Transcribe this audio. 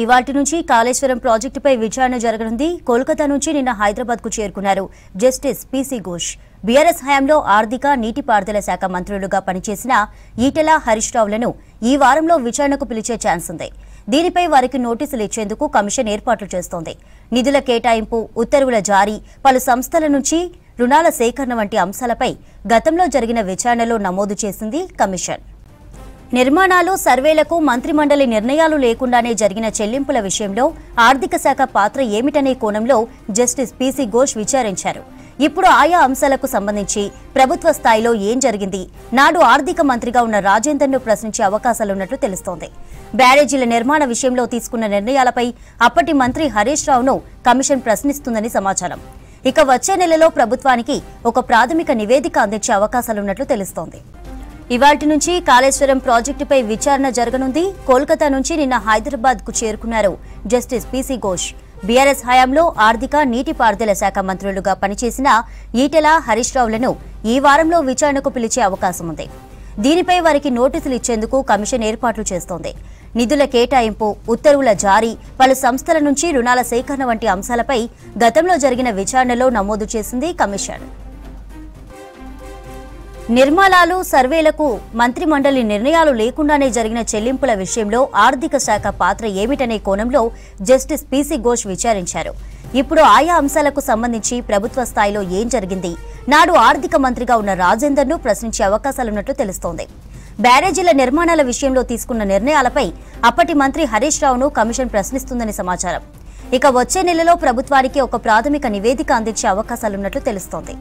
ఇవాల్టి నుంచి కాళేశ్వరం ప్రాజెక్టుపై విచారణ జరగనుంది. కోల్కతా నుంచి నిన్న హైదరాబాద్ కు చేరుకున్నారు జస్టిస్ పీసీ ఘోష్. బీఆర్ఎస్ హయాంలో ఆర్థిక నీటిపారుదల శాఖ మంత్రులుగా పనిచేసిన ఈటెల హరీష్ రావులను ఈ వారంలో విచారణకు పిలిచే ఛాన్స్ ఉంది. దీనిపై వారికి నోటీసులు ఇచ్చేందుకు కమిషన్ ఏర్పాట్లు చేస్తోంది. నిధుల కేటాయింపు, ఉత్తర్వుల జారీ, పలు సంస్థల నుంచి రుణాల సేకరణ వంటి అంశాలపై గతంలో జరిగిన విచారణలో నమోదు చేసింది కమిషన్. నిర్మాణాలు, సర్వేలకు మంత్రిమండలి నిర్ణయాలు లేకుండానే జరిగిన చెల్లింపుల విషయంలో ఆర్థిక శాఖ పాత్ర ఏమిటనే కోణంలో జస్టిస్ పీసీ ఘోష్ విచారించారు. ఇప్పుడు ఆయా అంశాలకు సంబంధించి ప్రభుత్వ స్థాయిలో ఏం జరిగింది, నాడు ఆర్థిక మంత్రిగా ఉన్న రాజేందర్ను ప్రశ్నించే అవకాశాలున్నట్లు తెలుస్తోంది. బ్యారేజీల నిర్మాణ విషయంలో తీసుకున్న నిర్ణయాలపై అప్పటి మంత్రి హరీష్ రావును కమిషన్ ప్రశ్నిస్తుందని సమాచారం. ఇక వచ్చే నెలలో ప్రభుత్వానికి ఒక ప్రాథమిక నివేదిక అందించే అవకాశాలున్నట్లు తెలుస్తోంది. ఇవాల్టి నుంచి కాళేశ్వరం ప్రాజెక్టుపై విచారణ జరగనుంది. కోల్కతా నుంచి నిన్న హైదరాబాద్ కు చేరుకున్నారు జస్టిస్ పీసీ ఘోష్. బీఆర్ఎస్ హయాంలో ఆర్థిక నీటిపారుదల శాఖ మంత్రులుగా పనిచేసిన ఈటెల హరీష్ రావులను ఈ వారంలో విచారణకు పిలిచే అవకాశం ఉంది. దీనిపై వారికి నోటీసులు ఇచ్చేందుకు కమిషన్ ఏర్పాట్లు చేస్తోంది. నిధుల కేటాయింపు, ఉత్తర్వుల జారీ, పలు సంస్థల నుంచి రుణాల సేకరణ వంటి అంశాలపై గతంలో జరిగిన విచారణలో నమోదు చేసింది కమిషన్. నిర్మాణాలు, సర్వేలకు మంత్రిమండలి నిర్ణయాలు లేకుండానే జరిగిన చెల్లింపుల విషయంలో ఆర్థిక శాఖ పాత్ర ఏమిటనే కోణంలో జస్టిస్ పీసీ ఘోష్ విచారించారు. ఇప్పుడు ఆయా అంశాలకు సంబంధించి ప్రభుత్వ స్థాయిలో ఏం జరిగింది, నాడు ఆర్థిక మంత్రిగా ఉన్న రాజేందర్ను ప్రశ్నించే అవకాశాలున్నట్లు తెలుస్తోంది. బ్యారేజీల నిర్మాణాల విషయంలో తీసుకున్న నిర్ణయాలపై అప్పటి మంత్రి హరీష్ రావును కమిషన్ ప్రశ్నిస్తుందని సమాచారం. ఇక వచ్చే నెలలో ప్రభుత్వానికి ఒక ప్రాథమిక నివేదిక అందించే అవకాశాలున్నట్లు తెలుస్తోంది.